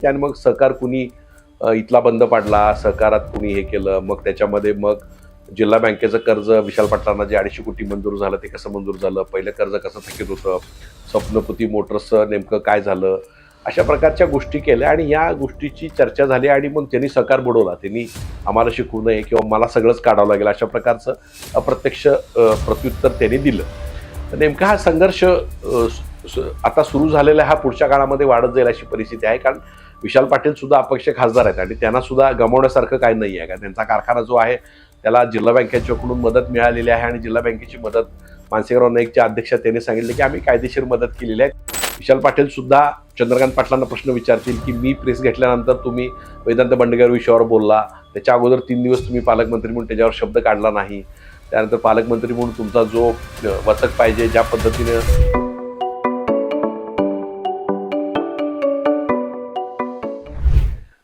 त्याने मग सहकार कुणी इथला बंद पाडला, सहकारात कुणी हे केलं, मग त्याच्यामध्ये मग जिल्हा बँकेचं कर्ज विशाल पाटलांना जे 250 कोटी मंजूर झालं ते कसं मंजूर झालं, पहिलं कर्ज कसं थकीत होतं, स्वप्नपुती मोटर्सचं नेमकं काय झालं, अशा प्रकारच्या गोष्टी केल्या आणि या गोष्टीची चर्चा झाली आणि मग ज्यांनी सहकार बुडवला त्यांनी आम्हाला शिकवू नये किंवा मला सगळंच काढावं लागेल अशा प्रकारचं अप्रत्यक्ष प्रत्युत्तर त्यांनी दिलं. तर नेमका हा संघर्ष आता सुरू झालेला हा पुढच्या काळामध्ये वाढत जाईल अशी परिस्थिती आहे, कारण विशाल पाटील सुद्धा अपक्ष खासदार आहेत आणि त्यांना सुद्धा गमावण्यासारखं काही नाही आहे. कारण त्यांचा कारखाना जो आहे त्याला जिल्हा बँकेच्याकडून मदत मिळालेली आहे आणि जिल्हा बँकेची मदत मानसिंगराव नाईकच्या अध्यक्ष त्यांनी सांगितले की आम्ही कायदेशीर मदत केलेली आहे. विशाल पाटील सुद्धा चंद्रकांत पाटलांना प्रश्न विचारतील की मी प्रेस घेतल्यानंतर तुम्ही वेदांत बंडगर विषयावर बोलला, त्याच्या अगोदर 3 दिवस तुम्ही पालकमंत्री म्हणून त्याच्यावर शब्द काढला नाही, त्यानंतर पालकमंत्री म्हणून तुमचा जो वचक पाहिजे ज्या पद्धतीने.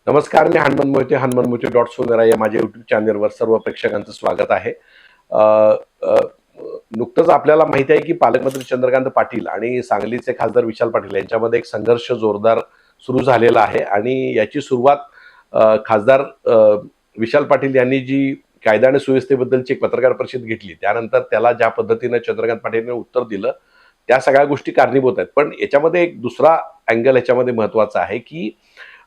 नमस्कार, मी हनुमान मोहिते .सोनेरा या माझ्या यूट्यूब चॅनलवर सर्व प्रेक्षकांचं स्वागत आहे. नुकतंच आपल्याला माहिती आहे की पालकमंत्री चंद्रकांत पाटील आणि सांगलीचे खासदार विशाल पाटील यांच्यामध्ये एक संघर्ष जोरदार सुरू झालेला आहे आणि याची सुरुवात खासदार विशाल पाटील यांनी जी कायदा आणि सुव्यवस्थेबद्दलची एक पत्रकार परिषद घेतली त्यानंतर त्याला ज्या पद्धतीने चंद्रकांत पाटीलने उत्तर दिलं त्या सगळ्या गोष्टी कारणीभूत आहेत. पण याच्यामध्ये एक दुसरा अँगल याच्यामध्ये महत्त्वाचा आहे की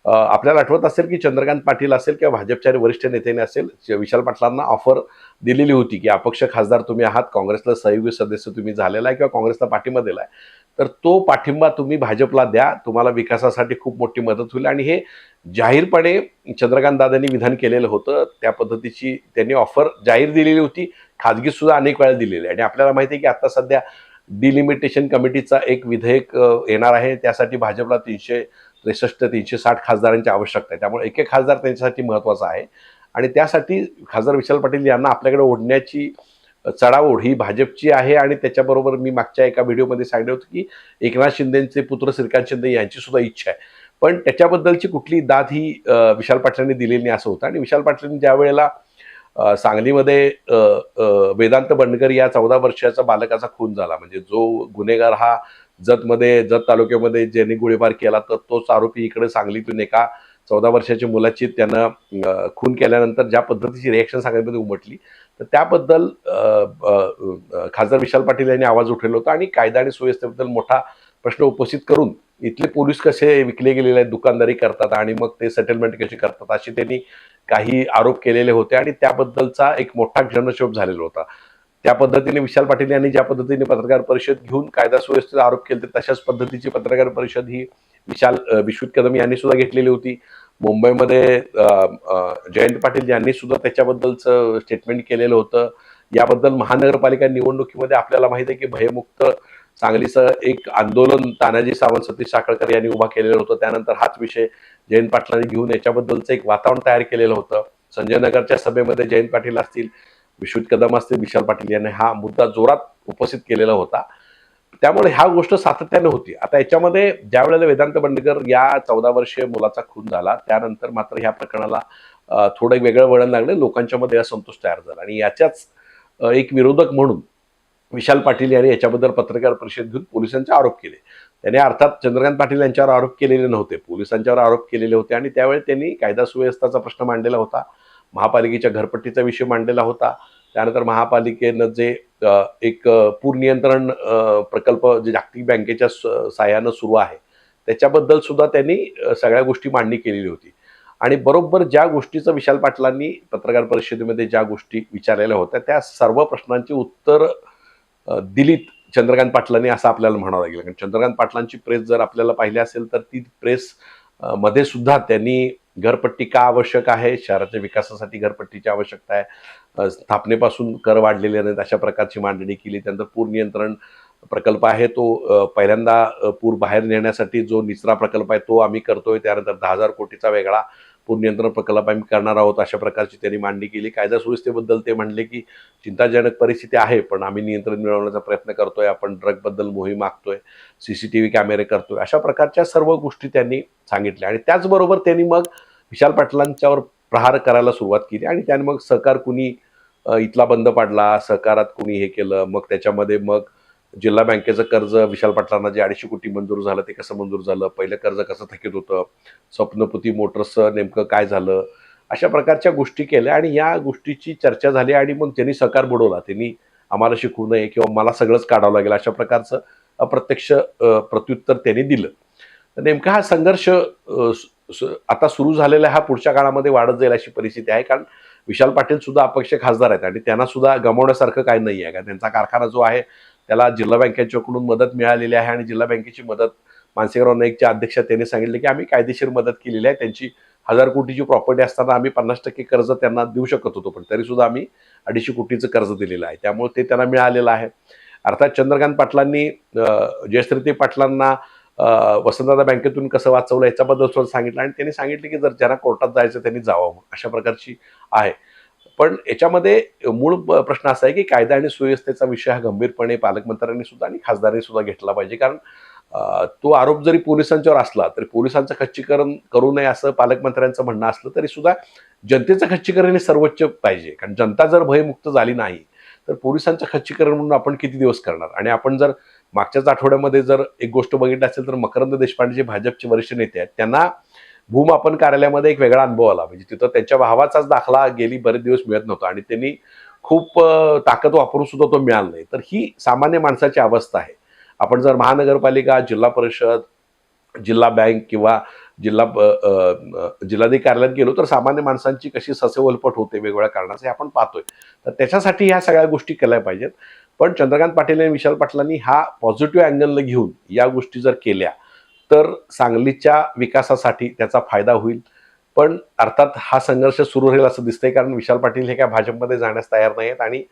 आपल्याला आठवत असेल की चंद्रकांत पाटील असेल किंवा भाजपच्या वरिष्ठ नेत्याने असेल विशाल पाटलांना ऑफर दिलेली होती की अपक्ष खासदार तुम्ही आहात, काँग्रेसला सहयोगी सदस्य तुम्ही झालेला आहे किंवा काँग्रेसला पाठिंबा दिला आहे, तर तो पाठिंबा तुम्ही भाजपला द्या, तुम्हाला विकासासाठी खूप मोठी मदत होईल. आणि हे जाहीरपणे चंद्रकांत दादांनी विधान केलेलं होतं. त्या पद्धतीची त्यांनी ऑफर जाहीर दिलेली होती, खाजगी सुद्धा अनेक वेळा दिलेली आहे. आणि आपल्याला माहिती आहे की आता सध्या डिलिमिटेशन कमिटीचा एक विधेयक येणार आहे, त्यासाठी भाजपला 363-360 खासदारांची आवश्यकता आहे. त्यामुळे एक खासदार त्यांच्यासाठी महत्त्वाचा आहे आणि त्यासाठी खासदार विशाल पाटील यांना आपल्याकडे ओढण्याची चढाओढ ही भाजपची आहे. आणि त्याच्याबरोबर मी मागच्या एका व्हिडिओमध्ये सांगितलं होतं की एकनाथ शिंदेचे पुत्र श्रीकांत शिंदे यांची सुद्धा इच्छा आहे, पण त्याच्याबद्दलची कुठली दाद ही विशाल पाटलांनी दिलेली नाही असं होतं. आणि विशाल पाटलांनी ज्या वेळेला सांगलीमध्ये वेदांत बंडगर या 14 वर्षाचा बालकाचा खून झाला, म्हणजे जो गुन्हेगार हा जत तालुक्यामध्ये ज्यांनी गोळीबार केला तर तोच आरोपी इकडे सांगलीतून एका 14 वर्षाच्या मुलाची त्यानं खून केल्यानंतर ज्या पद्धतीची रिॲक्शन सांगलीमध्ये उमटली, तर त्याबद्दल खासदार विशाल पाटील यांनी आवाज उठवला होता आणि कायदा आणि सुव्यवस्थेबद्दल मोठा प्रश्न उपस्थित करून इथले पोलीस कसे विकले गेलेले आहेत, दुकानदारी करतात आणि मग ते सेटलमेंट कशी करतात अशी त्यांनी काही आरोप केलेले होते आणि त्याबद्दलचा एक मोठा जनक्षोभ झालेला होता. त्या पद्धतीने विशाल पाटील यांनी ज्या पद्धतीने पत्रकार परिषद घेऊन कायदा सुव्यवस्थेचा आरोप केले तशाच पद्धतीची पत्रकार परिषद ही विश्वित कदम यांनी सुद्धा घेतलेली होती. मुंबईमध्ये जयंत पाटील यांनी सुद्धा त्याच्याबद्दलचं स्टेटमेंट केलेलं होतं. याबद्दल महानगरपालिका निवडणुकीमध्ये आपल्याला माहिती आहे की भयमुक्त सांगलीचं एक आंदोलन तानाजी सावंत, सतीश साखळकर यांनी उभा केलेलं होतं. त्यानंतर हाच विषय जयंत पाटलांनी घेऊन याच्याबद्दलचं एक वातावरण तयार केलेलं होतं. संजय नगरच्या सभेमध्ये जयंत पाटील असतील, विश्वित कदम असतील, विशाल पाटील यांनी हा मुद्दा जोरात उपस्थित केलेला होता. त्यामुळे ह्या गोष्ट सातत्याने होती. आता याच्यामध्ये ज्या वेळेला वेदांत बंडगर या 14 वर्षीय मुलाचा खून झाला त्यानंतर मात्र ह्या प्रकरणाला थोडं वेगळं वळण लागलं, लोकांच्या मध्ये असंतोष तयार झाला आणि याच्याच एक विरोधक म्हणून विशाल पाटील यांनी याच्याबद्दल पत्रकार परिषद घेऊन पोलिसांचे आरोप केले. त्याने अर्थात चंद्रकांत पाटील यांच्यावर आरोप केलेले नव्हते, पोलिसांच्यावर आरोप केलेले होते आणि त्यावेळी त्यांनी कायदा सुव्यवस्थेचा प्रश्न मांडलेला होता, महापालिकेच्या घरपट्टीचा विषय मांडलेला होता. त्यानंतर महापालिकेनं जे एक पूर नियंत्रण प्रकल्प जे जागतिक बँकेच्या साहाय्यानं सुरू आहे त्याच्याबद्दल सुद्धा त्यांनी सगळ्या गोष्टी मांडणी केलेली होती. आणि बरोबर ज्या गोष्टीचं विशाल पाटलांनी पत्रकार परिषदेमध्ये ज्या गोष्टी विचारलेल्या होत्या त्या सर्व प्रश्नांची उत्तर दिलीत चंद्रकांत पाटलांनी असं आपल्याला म्हणावं लागेल. कारण चंद्रकांत पाटलांची प्रेस जर आपल्याला पाहिली असेल तर ती प्रेस मध्ये सुद्धा त्यांनी घरपट्टी का आवश्यक आहे, शहराच्या विकासासाठी घरपट्टीची आवश्यकता आहे, स्थापनेपासून कर वाढलेले नाहीत अशा प्रकारची मांडणी केली. त्यानंतर पूर नियंत्रण प्रकल्प आहे तो पहिल्यांदा पूर बाहेर नेण्यासाठी जो निचरा प्रकल्प आहे तो आम्ही करतोय, त्यानंतर 10,000 कोटीचा वेगळा पूर नियंत्रण प्रकल्प आम्ही करणार आहोत अशा प्रकारची त्यांनी मांडणी केली. कायदा सुव्यवस्थेबद्दल ते म्हणले की चिंताजनक परिस्थिती आहे पण आम्ही नियंत्रण मिळवण्याचा प्रयत्न करतोय, आपण ड्रगबद्दल मोहीम आखतोय, CCTV कॅमेरे करतोय, अशा प्रकारच्या सर्व गोष्टी त्यांनी सांगितल्या. आणि त्याचबरोबर त्यांनी मग विशाल पाटलांच्यावर प्रहार करायला सुरुवात केली आणि त्याने मग सहकार कुणी इथला बंद पाडला, सहकारात कुणी हे केलं, मग त्याच्यामध्ये मग जिल्हा बँकेचं कर्ज विशाल पाटलांना जे 250 कोटी मंजूर झालं ते कसं मंजूर झालं, पहिलं कर्ज कसं थकीत होतं, स्वप्नपुती मोटर्सचं नेमकं काय झालं, अशा प्रकारच्या गोष्टी केल्या आणि या गोष्टीची चर्चा झाली आणि मग त्यांनी सकार बुडवला. त्यांनी आम्हाला शिकवू नये किंवा मला सगळंच काढावं लागेल अशा प्रकारचं अप्रत्यक्ष प्रत्युत्तर त्यांनी दिलं. तर नेमका हा संघर्ष आता सुरू झालेला हा पुढच्या काळामध्ये वाढत जाईल अशी परिस्थिती आहे. कारण विशाल पाटील सुद्धा अपक्ष खासदार आहेत आणि त्यांना सुद्धा गमावण्यासारखं काही नाही आहे. कारण त्यांचा कारखाना जो आहे त्याला जिल्हा बँकेच्याकडून मदत मिळालेली आहे आणि जिल्हा बँकेची मदत मानसिंगराव नाईकच्या अध्यक्ष त्यांनी सांगितलं की आम्ही कायदेशीर मदत केलेली आहे. त्यांची 1000 कोटीची प्रॉपर्टी असताना आम्ही 50% कर्ज त्यांना देऊ शकत होतो, पण तरी सुद्धा आम्ही 250 कोटीचं कर्ज दिलेलं आहे. त्यामुळे ते त्यांना मिळालेलं आहे. अर्थात चंद्रकांत पाटलांनी जयश्रीताई पाटलांना वसंतदादा बँकेतून कसं वाचवलं याच्याबद्दल सुद्धा सांगितलं आणि त्यांनी सांगितलं की जर ज्यांना कोर्टात जायचं त्यांनी जावं, अशा प्रकारची आहे. पण याच्यामध्ये मूळ प्रश्न असा आहे की कायदा आणि सुव्यवस्थेचा विषय हा गंभीरपणे पालकमंत्र्यांनी सुद्धा आणि खासदारांनी सुद्धा घेतला पाहिजे. कारण तो आरोप जरी पोलिसांच्यावर असला तरी पोलिसांचं खच्चीकरण करू नये असं पालकमंत्र्यांचं म्हणणं असलं तरी सुद्धा जनतेचं खच्चीकरण हे सर्वोच्च पाहिजे. कारण जनता जर भयमुक्त झाली नाही तर पोलिसांचं खच्चीकरण म्हणून आपण किती दिवस करणार. आणि आपण जर मागच्याच आठवड्यामध्ये जर एक गोष्ट बघितली असेल तर मकरंद देशपांडे जे भाजपचे वरिष्ठ नेते आहेत त्यांना भूमापन कार्यालयामध्ये एक वेगळा अनुभव आला. म्हणजे तिथं त्यांच्या भावाचाच दाखला गेली बरेच दिवस मिळत नव्हता आणि त्यांनी खूप ताकद वापरून सुद्धा तो मिळाला नाही. तर ही सामान्य माणसाची अवस्था आहे. आपण जर महानगरपालिका, जिल्हा परिषद, जिल्हा बँक किंवा जिल्हाधिकारी कार्यालयात गेलो तर सामान्य माणसांची कशी ससेवलपट होते वेगवेगळ्या कारणाचे हे आपण पाहतोय. तर त्याच्यासाठी ह्या सगळ्या गोष्टी केल्या पाहिजेत. पण चंद्रकांत पाटील आणि विशाल पाटलांनी हा पॉझिटिव्ह अँगलनं घेऊन या गोष्टी जर केल्या तर सांगलीच्या विकासासाठी त्याचा फायदा होईल. पण अर्थात हा संघर्ष सुरू राहील असं दिसतंय. कारण विशाल पाटील हे काय भाजपमध्ये जाण्यास तयार नाही आहेत आणि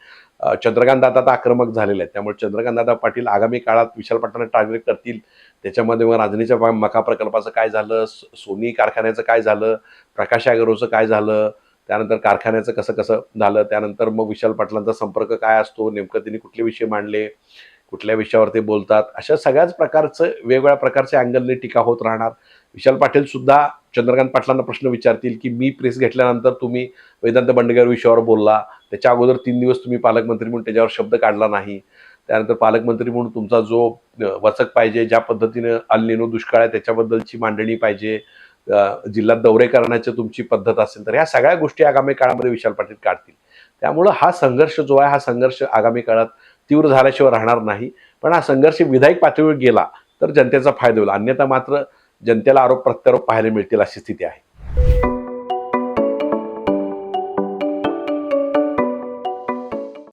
चंद्रकांत दादा आता आक्रमक झालेले आहेत. त्यामुळे चंद्रकांत दादा पाटील आगामी काळात विशाल पाटलांना टार्गेट करतील. त्याच्यामध्ये मग राजनीच्या मका प्रकल्पाचं काय झालं, सोनी कारखान्याचं काय झालं, प्रकाश ॲग्रोचं काय झालं, त्यानंतर कारखान्याचं कसं कसं झालं, त्यानंतर मग विशाल पाटलांचा संपर्क काय असतो, नेमकं त्यांनी कुठले विषय मांडले, कुठल्या विषयावर ते बोलतात, अशा सगळ्याच प्रकारचं वेगवेगळ्या प्रकारच्या अँगलने टीका होत राहणार. विशाल पाटील सुद्धा चंद्रकांत पाटलांना प्रश्न विचारतील की मी प्रेस घेतल्यानंतर तुम्ही वेदांत बंडगर विषयावर बोलला, त्याच्या अगोदर 3 दिवस तुम्ही पालकमंत्री म्हणून त्याच्यावर शब्द काढला नाही, त्यानंतर पालकमंत्री म्हणून तुमचा जो वचक पाहिजे, ज्या पद्धतीनं अल निनो दुष्काळ आहे त्याच्याबद्दलची मांडणी पाहिजे, जिल्ह्यात दौरे करण्याची तुमची पद्धत असेल, तर ह्या सगळ्या गोष्टी आगामी काळामध्ये विशाल पाटील काढतील. त्यामुळं हा संघर्ष जो आहे हा संघर्ष आगामी काळात तीव्र झाल्याशिवाय राहणार नाही. पण हा संघर्ष विधायक पातळीवर गेला तर जनतेचा फायदा होईल. अन्यथा मात्र जनतेला आरोप प्रत्यारोप पाहायला मिळतील अशी स्थिती आहे.